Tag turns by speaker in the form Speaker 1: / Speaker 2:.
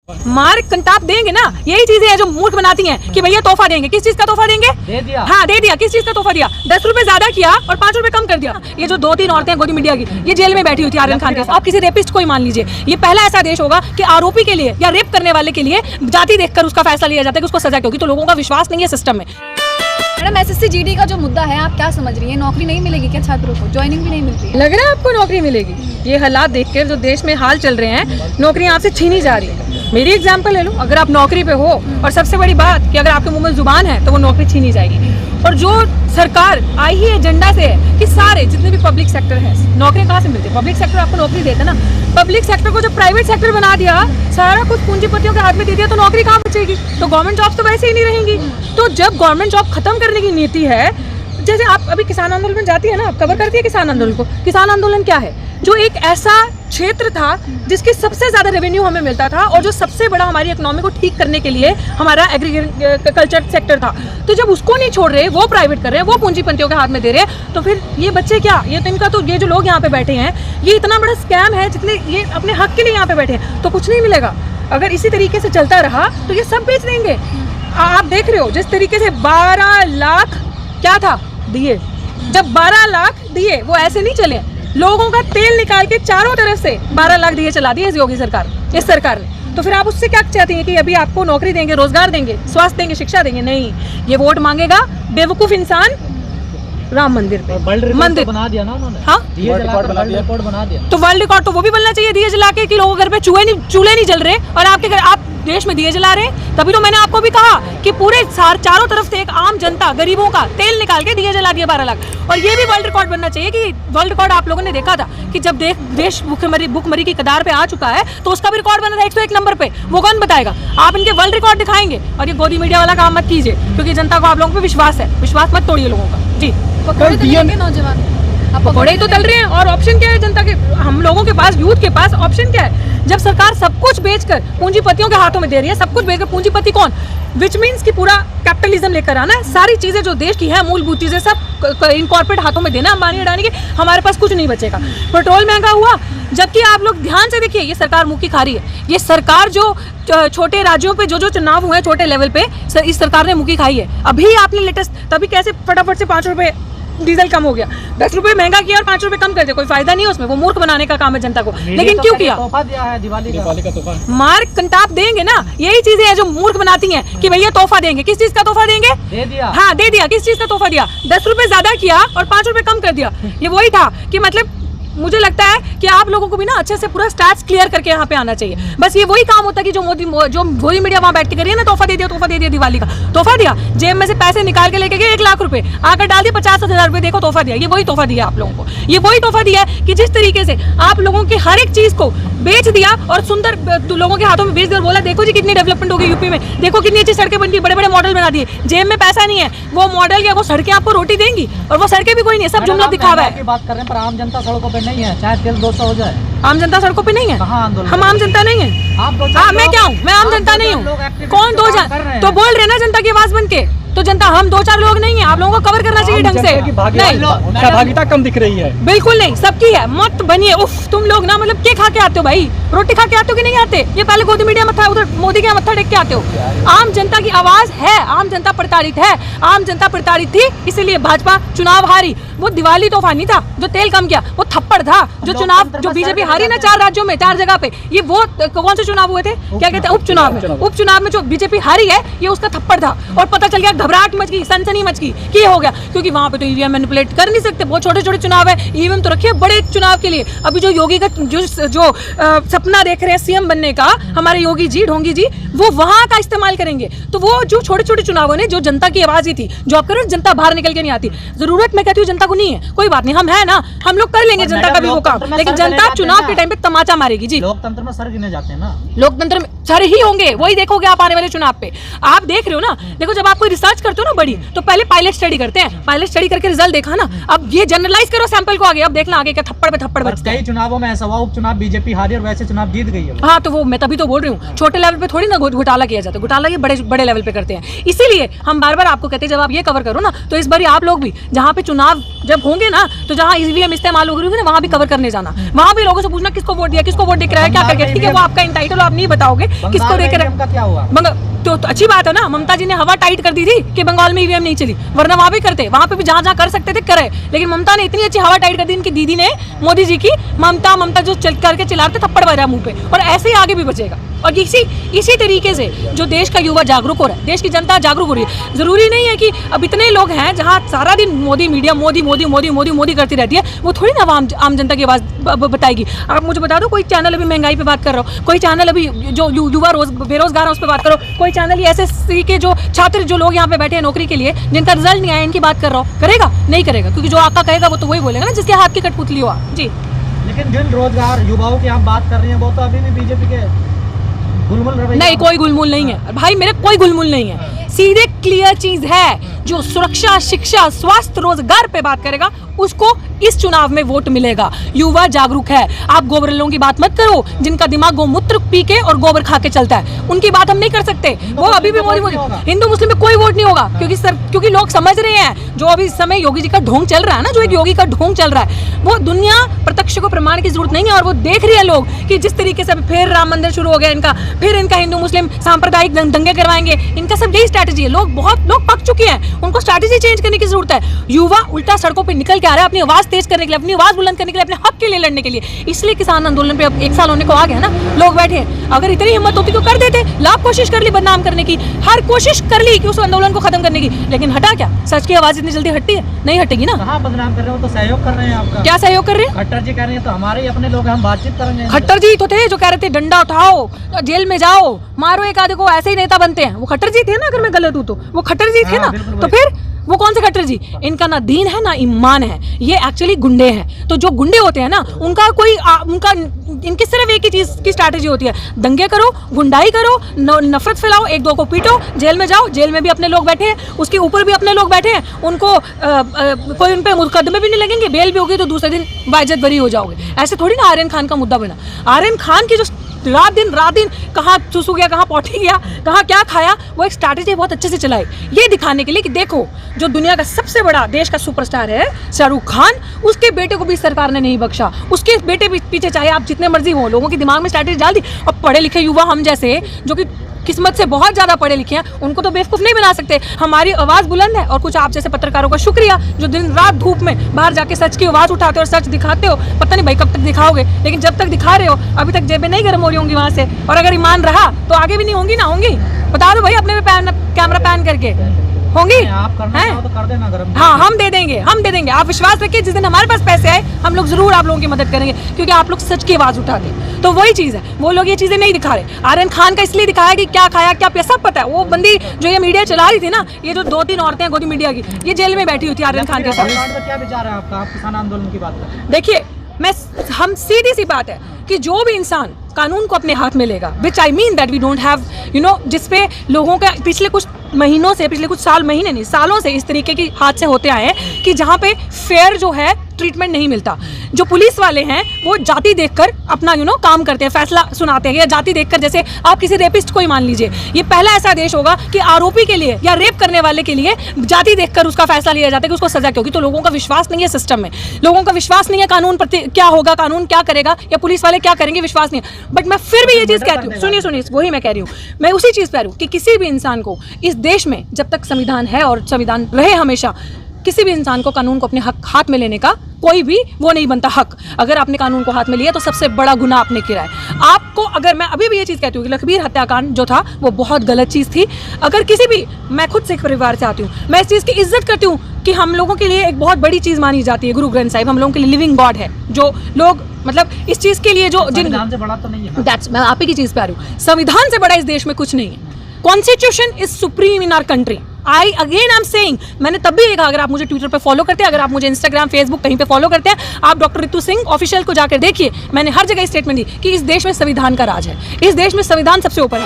Speaker 1: मार कंटाप देंगे ना, यही चीजें हैं जो मूर्ख बनाती हैं कि भैया तोहफा देंगे। किस चीज का तोहफा देंगे?
Speaker 2: दे दिया।
Speaker 1: हाँ दे दिया। किस चीज का तोहफा दिया? 10 रुपए ज्यादा किया और 5 रुपए कम कर दिया। ये जो 2-3 औरतें हैं गोदी मीडिया की, ये जेल में बैठी हुई थी आर्यन खान के साथ। आप किसी रेपिस्ट को ही मान लीजिए, ये पहला ऐसा देश होगा कि आरोपी के लिए या रेप करने वाले के लिए जाति देखकर उसका फैसला लिया जाता है कि उसको सजा क्यों होगी। तो लोगों का विश्वास नहीं है सिस्टम में।
Speaker 3: मैडम एसएससी जीडी का जो मुद्दा है, आप क्या समझ रही है? नौकरी नहीं मिलेगी क्या छात्रों को? ज्वाइनिंग भी नहीं मिल रही है?
Speaker 1: लग रहा है आपको नौकरी मिलेगी? ये हालात देखकर जो देश में हाल चल रहे हैं, नौकरियां आपसे छीनी जा रही है। मेरी एग्जांपल ले लो, अगर आप नौकरी पे हो और सबसे बड़ी बात कि अगर आपके मुंह में जुबान है तो वो नौकरी छीनी जाएगी। और जो सरकार आई ही एजेंडा से है कि सारे जितने भी पब्लिक सेक्टर है, नौकरियां कहाँ से मिलती है? पब्लिक सेक्टर आपको नौकरी देता ना। पब्लिक सेक्टर को जब प्राइवेट सेक्टर बना दिया, सारा कुछ पूंजीपतियों के हाथ में दे दिया, तो नौकरी कहाँ बचेगी? तो गवर्नमेंट जॉब्स तो वैसे ही नहीं रहेंगी। तो जब गवर्नमेंट जॉब खत्म करने की नीति है, जैसे आप अभी किसान आंदोलन में जाती है ना, आप कवर करती है किसान आंदोलन को। किसान आंदोलन क्या है? जो एक ऐसा क्षेत्र था जिसकी सबसे ज्यादा रेवेन्यू हमें मिलता था और जो सबसे बड़ा हमारी इकोनॉमी को ठीक करने के लिए हमारा एग्रीकल्चर सेक्टर था। तो जब उसको नहीं छोड़ रहे, वो प्राइवेट कर रहे हैं, वो पूंजीपतियों के हाथ में दे रहे हैं, तो फिर ये बच्चे क्या, ये तो इनका तो ये जो लोग यहाँ पे बैठे हैं, ये इतना बड़ा स्कैम है, जितने ये अपने हक के लिए यहाँ पे बैठे हैं, तो कुछ नहीं मिलेगा। अगर इसी तरीके से चलता रहा तो ये सब बेच देंगे। आप देख रहे हो जिस तरीके से 12 लाख क्या था दिए, जब 12 लाख दिए, वो ऐसे नहीं चले। लोगों का तेल निकाल के चारों तरफ से 12 लाख दिए चला दिए इस योगी सरकार, इस सरकार ने। तो फिर आप उससे क्या चाहती हैं कि अभी आपको नौकरी देंगे, रोजगार देंगे, स्वास्थ्य देंगे, शिक्षा देंगे? नहीं, ये वोट मांगेगा बेवकूफ इंसान राम मंदिर पे। मंदिर
Speaker 2: बना दिया ना उन्होंने।
Speaker 1: हाँ,
Speaker 2: दिए जला के वर्ल्ड रिकॉर्ड बना दिया।
Speaker 1: तो वर्ल्ड रिकॉर्ड तो वो भी बनना चाहिए दिए जला के, कि लोगों के घर पे चूल्हे नहीं जल रहे और आपके घर, आप देश में दिए जला रहे हैं। तभी तो मैंने आपको भी कहा कि पूरे चारों तरफ से एक आम जनता, गरीबों का तेल निकाल के दिए जला दिए 12 लाख। और ये भी वर्ल्ड रिकॉर्ड बनना चाहिए कि वर्ल्ड रिकॉर्ड आप लोगों ने देखा था कि जब देश भुखमरी की कगार पे आ चुका है, तो उसका भी रिकॉर्ड बना था 101 नंबर पे। वो कौन बताएगा? आप इनके वर्ल्ड रिकॉर्ड दिखाएंगे। और ये गोदी मीडिया वाला काम मत कीजिए, क्योंकि जनता को आप लोगों पे विश्वास है। विश्वास मत तोड़िए लोगों का। जी,
Speaker 3: नौजवान
Speaker 1: पकौड़े तो तल रहे हैं। और ऑप्शन क्या है जनता के, हम लोगों के पास, यूथ के पास ऑप्शन क्या है? जब सरकार सब कुछ बेचकर पूंजीपतियों के हाथों में दे रही है, सब कुछ बेचकर, पूंजीपति कौन? विच मीन्स कि पूरा कैपिटलिज्म लेकर आना है, सारी चीजें जो देश की है मूलभूत चीजें सब इन कॉर्पोरेट हाथों में देना, अंबानी अडानी के, हमारे पास कुछ नहीं बचेगा। पेट्रोल महंगा हुआ, जबकि आप लोग ध्यान से देखिए, ये सरकार मुंह की खा रही है। ये सरकार जो छोटे राज्यों पे जो चुनाव हुए छोटे लेवल पे, इस सरकार ने मुंह की खाई है। अभी आपने लेटेस्ट, तभी कैसे फटाफट से 5 रुपए डीजल कम हो गया, 10 रुपए महंगा किया और 5 रुपए कम कर दिया। कोई फायदा नहीं है उसमें, वो मूर्ख बनाने का काम है जनता को। लेकिन क्यों किया?
Speaker 2: तोहफा दिया है, दिवाली का तोहफा।
Speaker 1: मार कंटाप देंगे ना, यही चीजें हैं जो मूर्ख बनाती हैं कि भैया तोहफा देंगे। किस चीज का तोहफा देंगे?
Speaker 2: दे दिया।
Speaker 1: हाँ दे दिया। किस चीज का तोहफा दिया? 10 रुपए ज्यादा किया और 5 रुपए कम कर दिया। ये वही था कि मतलब मुझे लगता है कि आप लोगों को भी ना अच्छे से पूरा स्टैट्स क्लियर करके यहाँ पे आना चाहिए। बस ये वही काम होता है कि जो गोदी मीडिया वहाँ बैठ के करिए ना, तोहफा दे दिया, दिवाली का तोहफा दिया, जेब में से पैसे निकाल के लेके गए 1 लाख रुपए, आकर डाल दिए 50,000 रुपए, देखो तोहफा दिया। ये वही तोहफा दिया आप लोगों को। ये वही तोहफा दिया है कि जिस तरीके से आप लोगों की हर एक चीज को बेच दिया और सुंदर लोगों के हाथों में बेच दिया और बोला देखो जी कितनी डेवलपमेंट हो गई यूपी में, देखो कितनी अच्छी सड़कें बन गई, बड़े बड़े मॉडल बना दिए। जेब में पैसा नहीं है, वो मॉडल या वो सड़कें आपको रोटी देंगी, और वो सड़कें भी कोई नहीं, सब जुमला दिखावा है।
Speaker 2: बात कर रहे हैं, पर आम जनता सड़कों पर नहीं है, चाहे तेल 200 हो जाए।
Speaker 1: आम जनता सड़कों पे नहीं है? हम आम जनता नहीं है। हाँ, मैं क्या हूँ? मैं आम जनता नहीं हूँ। कौन 2 तो बोल रहे ना जनता की आवाज बन के, तो जनता हम 2-4 लोग नहीं है। आप लोगों को कवर करना चाहिए ढंग से। नहीं,
Speaker 4: सहभागिता कम दिख रही है।
Speaker 1: बिल्कुल नहीं, सबकी है। मत बनिए उफ, तुम लोग ना मतलब क्या खा के आते हो भाई? रोटी खा के आते हो कि नहीं आते? ये पहले गोदी मीडिया मत्था, उधर मोदी के मत्था टेक के आते हो। आम जनता की आवाज है, आम जनता प्रताड़ित है, आम जनता प्रताड़ित थी, इसीलिए भाजपा चुनाव हारी। वो दिवाली तोहफा नहीं था जो तेल कम किया, वो थप्पड़ था। जो चुनाव जो बीजेपी हारी ना 4 राज्यों में 4 जगह पे, ये वो कौन से चुनाव हुए थे, क्या कहते हैं, उपचुनाव में जो बीजेपी हारी है, ये उसका थप्पड़ था। और पता चल गया, घबराहट मच गई, सनसनी मच गई कि ये हो गया, क्योंकि वहां पे तो ईवीएम मैनिपुलेट कर नहीं सकते। बहुत छोटे छोटे चुनाव है, ईवीएम तो रखिए बड़े चुनाव के लिए। अभी जो योगी का जो सपना देख रहे हैं सीएम बनने का, हमारे योगी जी, ढोंगी जी, वो वहां का इस्तेमाल करेंगे। तो वो जो छोटे छोटे चुनावों ने जो जनता की आवाज ही थी, जो आप करो जनता बाहर निकल के नहीं आती। जरूरत मैं कहती हूँ जनता को नहीं है, कोई बात नहीं, हम है ना, हम लोग कर लेंगे जनता का भी वो काम, लेकिन जनता चुनाव के टाइम पे तमाचा मारेगी। जी,
Speaker 2: लोकतंत्र में सर गिने जाते हैं ना,
Speaker 1: लोकतंत्र में सर ही होंगे, वही देखोगे आप आने वाले चुनाव पे। आप देख रहे हो ना, देखो जब आप कोई रिसर्च करते हो ना बड़ी, तो पहले पायलट स्टडी करते हैं, पायलट स्टडी करके रिजल्ट देखा ना, अब ये जनरलाइज करो सैंपल को आगे, अब देखना आगे क्या थप्पड़ पे थप्पड़ बचते हैं।
Speaker 2: कई चुनावों में ऐसा हुआ, उपचुनाव बीजेपी हारी और वैसे चुनाव जीत गई है।
Speaker 1: हाँ, तो वो मैं तभी तो बोल रही हूँ, छोटे लेवल पे थोड़ी ना घोटाला किया जाता है, घोटाला ये बड़े बड़े लेवल पे करते हैं। इसीलिए हम बार बार आपको कहते हैं जब आप ये कवर करो ना, तो इस बार आप लोग भी जहाँ पे चुनाव जब होंगे ना, तो जहाँ ईवीएम इस्तेमाल होगी ना, वहाँ भी कवर करने जाना, वहाँ भी लोगों से पूछना किसको वोट दिया, किसको वोट देख रहा है, क्या करके। ठीक है, वो आपका इंटाइटल, आप नहीं बताओगे किसको देख रहा है।
Speaker 2: क्या हुआ
Speaker 1: तो अच्छी बात है ना, ममता जी ने हवा टाइट कर दी थी कि बंगाल में ईवीएम नहीं चली, वरना वहाँ भी करते, वहाँ पे भी जहाँ कर सकते थे करे। लेकिन ममता ने इतनी अच्छी हवा टाइट कर दी, इनकी दीदी ने, मोदी जी की, ममता जो करके चिल्लाते थप्पड़ बजा मुंह पे, और ऐसे ही आगे भी बचेगा। और इसी तरीके से जो देश का युवा जागरूक हो रहा है, देश की जनता जागरूक हो रही है। जरूरी नहीं है कि अब इतने लोग हैं जहाँ सारा दिन मोदी मीडिया मोदी मोदी मोदी मोदी मोदी करती रहती है, वो थोड़ी ना आम जनता की आवाज़ बताएगी। आप मुझे बता दो, कोई चैनल अभी महंगाई पे बात कर रहा हो, कोई चैनल अभी जो युवा बेरोजगार है उस पर बात करो, कोई चैनल SSC के जो छात्र जो लोग यहाँ पे बैठे हैं नौकरी के लिए, जिनका रिजल्ट नहीं आया, इनकी बात कर रहा हो, करेगा? नहीं करेगा, क्योंकि जो आपका कहेगा वो तो वही बोलेगा ना जिसके हाथ की कठपुतली हो आप। जी,
Speaker 2: लेकिन जिन रोजगार युवाओं की हम बात कर रहे हैं वो तो अभी भी बीजेपी के गुलमुल रवैया।
Speaker 1: नहीं, कोई गुलमुल नहीं है भाई, मेरे कोई गुलमुल नहीं है। सीधे क्लियर चीज है, जो सुरक्षा, शिक्षा, स्वास्थ्य, रोजगार पे बात करेगा उसको इस चुनाव में वोट मिलेगा। युवा जागरूक है। आप गोबरलों की बात मत करो, जिनका दिमाग गोमूत्र पी के और गोबर खा के चलता है, उनकी बात हम नहीं कर सकते। वो अभी भी मोदी हिंदू मुस्लिम में कोई वोट नहीं होगा, क्योंकि लोग समझ रहे हैं जो अभी इस समय योगी जी का ढोंग चल रहा है ना, जो एक योगी का ढोंग चल रहा है, वो दुनिया प्रत्यक्ष को प्रमाण की जरूरत नहीं है। और वो देख रही है लोग कि जिस तरीके से फिर राम मंदिर शुरू हो गया इनका, फिर इनका हिंदू मुस्लिम सांप्रदायिक दंगे करवाएंगे, इनका सब यही स्ट्रैटेजी है। बहुत लोग पक चुके हैं, उनको स्ट्रैटेजी चेंज करने की जरूरत है। युवा उल्टा सड़कों पर निकल के आ रहा है अपनी आवाज तेज करने के लिए, अपनी आवाज बुलंद करने के लिए, अपने हक के लिए लड़ने के लिए। इसलिए किसान आंदोलन पे अब 1 साल होने को आ गया ना, लोग बैठे हैं। अगर इतनी हिम्मत होती तो कर देते। लाभ कोशिश कर ली बदनाम करने की, हर कोशिश कर ली कि उस आंदोलन को खत्म करने की, लेकिन हटा क्या? सच की आवाज इतनी जल्दी हटती है? नहीं हटेगी ना।
Speaker 2: कहाँ बदनाम कर रहे हो, तो सहयोग कर रहे हैं आपका।
Speaker 1: क्या सहयोग कर रहे हैं?
Speaker 2: खट्टर जी कह रहे हैं तो हमारे ही अपने लोग, हम बातचीत करेंगे।
Speaker 1: खट्टर जी तो थे जो कह रहे थे डंडा उठाओ, जेल में जाओ, मारो एक आधे को, ऐसे ही नेता बनते हैं। वो खट्टर जी थे ना, अगर मैं गलत हूँ तो वो खट्टर जी थे ना। तो फिर वो कौन से खट्टर जी? इनका ना दीन है ना ईमान है, ये एक्चुअली गुंडे हैं। तो जो गुंडे होते हैं ना, उनका इनकी सिर्फ एक ही चीज की स्ट्रैटेजी होती है, दंगे करो, गुंडाई करो, नफरत फैलाओ, एक दो को पीटो, जेल में जाओ। जेल में भी अपने लोग बैठे हैं, उसके ऊपर भी अपने लोग बैठे हैं, उनको कोई उन पे मुकदमे भी नहीं लगेंगे, बेल भी होगी तो दूसरे दिन बाइज्जत बरी हो जाओगे। ऐसे थोड़ी ना आर्यन खान का मुद्दा बना। आर्यन खान की जो रात दिन कहाँ चूसू गया, कहाँ पौटी गया, कहाँ क्या खाया, वो एक स्ट्रैटेजी बहुत अच्छे से चलाई, ये दिखाने के लिए कि देखो जो दुनिया का सबसे बड़ा देश का सुपरस्टार है शाहरुख खान, उसके बेटे को भी सरकार ने नहीं बख्शा। उसके बेटे पीछे चाहे आप जितने मर्जी हो, लोगों के दिमाग में स्ट्रैटेजी डाल दी। और पढ़े लिखे युवा हम जैसे, जो कि किस्मत से बहुत ज़्यादा पढ़े लिखे हैं, उनको तो बेवकूफ़ नहीं बना सकते। हमारी आवाज़ बुलंद है, और कुछ आप जैसे पत्रकारों का शुक्रिया जो दिन रात धूप में बाहर जाके सच की आवाज़ उठाते हो और सच दिखाते हो। पता नहीं भाई कब तक दिखाओगे, लेकिन जब तक दिखा रहे हो अभी तक जेबें नहीं गर्म हो रही होंगी वहाँ से, और अगर ईमान रहा तो आगे भी नहीं होंगी ना होंगी। बता दो भाई अपने पे कैमरा पैन करके होंगी।
Speaker 2: आप करना चाहो तो कर देना गरम।
Speaker 1: हाँ, हम दे देंगे। आप विश्वास रखिए, जिस दिन हमारे पास पैसे आए हम लोग जरूर आप लोगों की मदद करेंगे, क्योंकि आप लोग सच की आवाज उठाते हैं। तो वही चीज़ है, वो लोग ये चीज़ें नहीं दिखा रहे। आर्यन खान का इसलिए दिखाया कि क्या खाया क्या पिया सब पता है। वो बंदी जो ये मीडिया चला रही थी ना, ये जो 2-3 औरतें हैं गोदी मीडिया की, ये जेल में बैठी हुई थी आर्यन खान के साथ।
Speaker 2: क्या विचार है आपका, आप किसान आंदोलन की बात करें?
Speaker 1: देखिए, हम सीधी सी बात है कि जो भी इंसान कानून को अपने हाथ में लेगा, which I mean that we don't have जिसपे लोगों का पिछले कुछ महीनों से, पिछले कुछ महीने नहीं सालों से इस तरीके की हादसे होते आए हैं कि जहाँ पे फेयर जो है ट्रीटमेंट नहीं मिलता। जो पुलिस वाले हैं वो जाति देखकर अपना काम करते हैं, फैसला सुनाते हैं, या जाति देखकर, जैसे आप किसी रेपिस्ट को ही मान लीजिए, ये पहला ऐसा देश होगा कि आरोपी के लिए या रेप करने वाले के लिए जाति देखकर उसका फैसला लिया जाता है कि उसको सजा क्यों होगी। तो लोगों का विश्वास नहीं है सिस्टम में, लोगों का विश्वास नहीं है कानून प्रति क्या होगा, कानून क्या करेगा, या पुलिस वाले क्या करेंगे, विश्वास नहीं है। बट मैं फिर भी ये चीज़ कहती हूँ, सुनिए, वही मैं कह रही हूँ, मैं उसी चीज़ पर हूँ कि किसी भी इंसान को इस देश में जब तक संविधान है और संविधान रहे हमेशा, किसी भी इंसान को कानून को अपने हाथ में लेने का कोई भी वो नहीं बनता हक। अगर आपने कानून को हाथ में लिया तो सबसे बड़ा गुनाह आपने किया है। आपको अगर मैं अभी भी ये चीज़ कहती हूँ कि लखबीर हत्याकांड जो था वो बहुत गलत चीज़ थी। अगर किसी भी, मैं खुद सिख परिवार से आती हूँ, मैं इस चीज़ की इज्जत करती हूँ कि हम लोगों के लिए एक बहुत बड़ी चीज़ मानी जाती है गुरु ग्रंथ साहिब, हम लोगों के लिए लिविंग गॉड है। जो लोग मतलब इस चीज़ के लिए जो
Speaker 2: संविधान से बड़ा तो नहीं है,
Speaker 1: दैट्स, मैं आप ही की चीज़ पे आ रही हूँ। संविधान से बड़ा इस देश में कुछ नहीं है। Constitution is supreme in our country. I am saying, मैंने तब भी कहा, अगर आप मुझे ट्विटर पे फॉलो करते हैं, अगर आप मुझे इंस्टाग्राम फेसबुक कहीं पे फॉलो करते हैं, आप डॉक्टर रितु सिंह ऑफिशियल को जाकर देखिए, मैंने हर जगह स्टेटमेंट दी कि इस देश में संविधान का राज है, इस देश में संविधान सबसे ऊपर है।